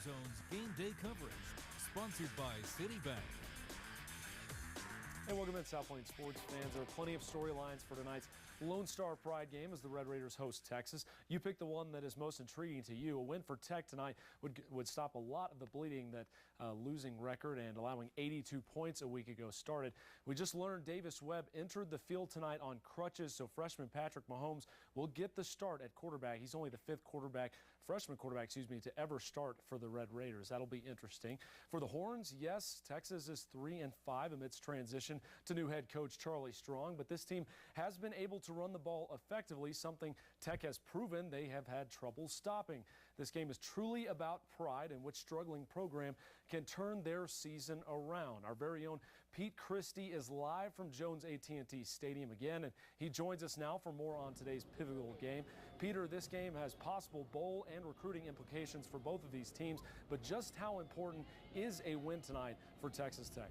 Zone's game day coverage, sponsored by Citibank. And welcome in, South Plains sports fans. There are plenty of storylines for tonight's Lone Star Pride game as the Red Raiders host Texas. You pick the one that is most intriguing to you. A win for Tech tonight would stop a lot of the bleeding that losing record and allowing 82 points a week ago started. We just learned Davis Webb entered the field tonight on crutches, so freshman Patrick Mahomes will get the start at quarterback. He's only the fifth freshman quarterback, to ever start for the Red Raiders. That'll be interesting. For the Horns, yes, Texas is 3-5 amidst transition to new head coach Charlie Strong, but this team has been able to run the ball effectively, something Tech has proven they have had trouble stopping. This game is truly about pride and which struggling program can turn their season around. Our very own Pete Christie is live from Jones AT&T Stadium again, and he joins us now for more on today's pivotal game. Peter, this game has possible bowl and recruiting implications for both of these teams, but just how important is a win tonight for Texas Tech?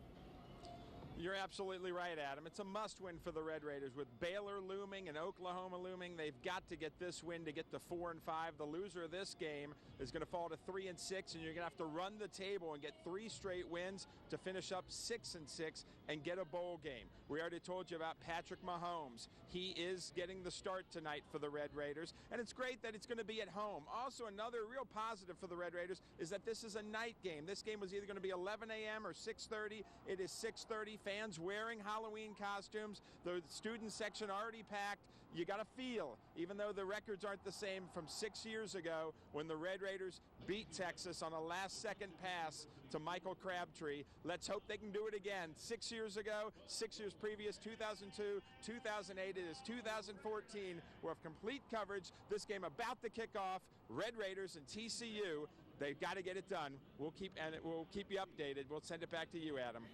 You're absolutely right, Adam. It's a must-win for the Red Raiders. With Baylor looming and Oklahoma looming, they've got to get this win to get to 4-5. The loser of this game is going to fall to 3-6, and you're going to have to run the table and get 3 straight wins to finish up 6-6 and get a bowl game. We already told you about Patrick Mahomes. He is getting the start tonight for the Red Raiders, and it's great that it's going to be at home. Also, another real positive for the Red Raiders is that this is a night game. This game was either going to be 11 a.m. or 6:30. It is 6:30. Fans wearing Halloween costumes. The student section already packed. You got a feel, even though the records aren't the same, from 6 years ago when the Red Raiders beat Texas on a last-second pass to Michael Crabtree. Let's hope they can do it again. 6 years ago, 6 years previous, 2002, 2008. It is 2014. We'll have complete coverage. This game about to kick off. Red Raiders and TCU. They've got to get it done. We'll keep you updated. We'll send it back to you, Adam.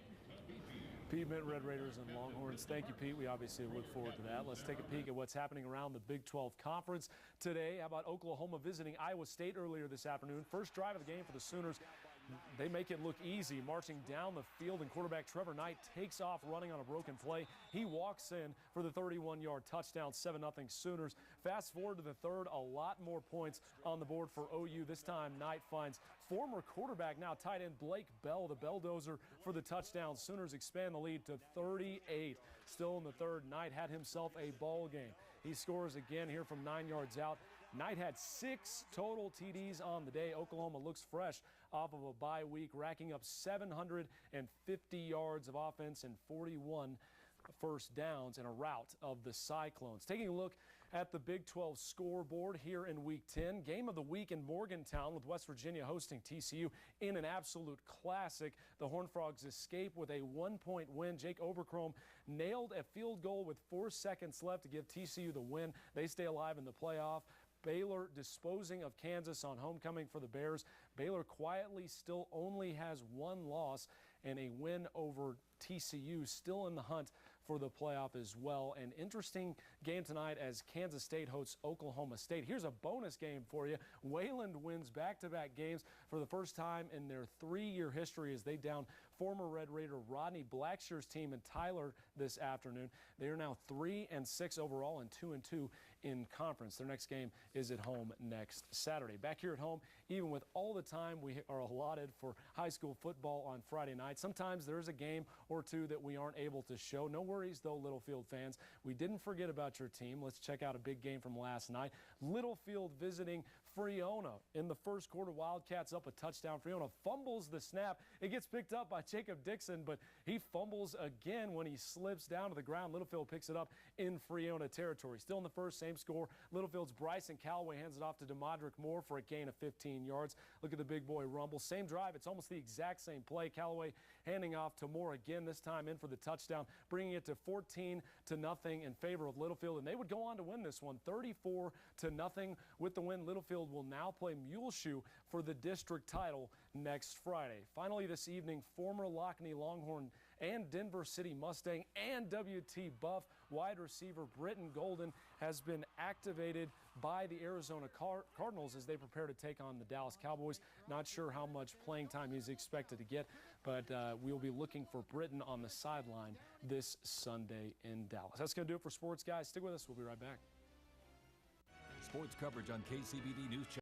Pete Mint, Red Raiders and Longhorns. Thank you, Pete. We obviously look forward to that. Let's take a peek at what's happening around the Big 12 Conference today. How about Oklahoma visiting Iowa State earlier this afternoon? First drive of the game for the Sooners. They make it look easy, marching down the field, and quarterback Trevor Knight takes off running on a broken play. He walks in for the 31-yard touchdown, 7-0 Sooners. Fast forward to the third, a lot more points on the board for OU. This time, Knight finds former quarterback, now tight end Blake Bell, the Belldozer, for the touchdown. Sooners expand the lead to 38. Still in the third, Knight had himself a ball game. He scores again here from 9 yards out. Knight had 6 total TDs on the day. Oklahoma looks fresh off of a bye week, racking up 750 yards of offense and 41 first downs in a rout of the Cyclones. Taking a look at the Big 12 scoreboard here in Week 10. Game of the week in Morgantown with West Virginia hosting TCU in an absolute classic. The Horned Frogs escape with a 1-point win. Jake Obercrom nailed a field goal with 4 seconds left to give TCU the win. They stay alive in the playoff. Baylor disposing of Kansas on homecoming for the Bears. Baylor quietly still only has 1 loss and a win over TCU, still in the hunt for the playoff as well. An interesting game tonight as Kansas State hosts Oklahoma State. Here's a bonus game for you. Wayland wins back-to-back games for the first time in their 3-year history as they down former Red Raider Rodney Blackshear's team in Tyler this afternoon. They are now 3-6 overall and 2-2 in conference. Their next game is at home next Saturday. Back here at home, even with all the time we are allotted for high school football on Friday night, sometimes there's a game or two that we aren't able to show. No worries though, Littlefield fans. We didn't forget about your team. Let's check out a big game from last night. Littlefield visiting Freona. In the first quarter, Wildcats up a touchdown. Freona fumbles the snap. It gets picked up by Jacob Dixon, but he fumbles again when he slips down to the ground. Littlefield picks it up in Freona territory. Still in the first, same score. Littlefield's Bryson Callaway hands it off to DeModrick Moore for a gain of 15 yards. Look at the big boy rumble. Same drive. It's almost the exact same play. Callaway handing off to Moore again, this time in for the touchdown, bringing it to 14-0 in favor of Littlefield, and they would go on to win this one 34-0. With the win, Littlefield will now play Muleshoe for the district title next Friday. Finally this evening, former Lockney Longhorn and Denver City Mustang and WT Buff wide receiver Britton Golden has been activated by the Arizona Cardinals as they prepare to take on the Dallas Cowboys. Not sure how much playing time he's expected to get, but we'll be looking for Britton on the sideline this Sunday in Dallas. That's going to do it for sports, guys. Stick with us. We'll be right back. Sports coverage on KCBD News Channel.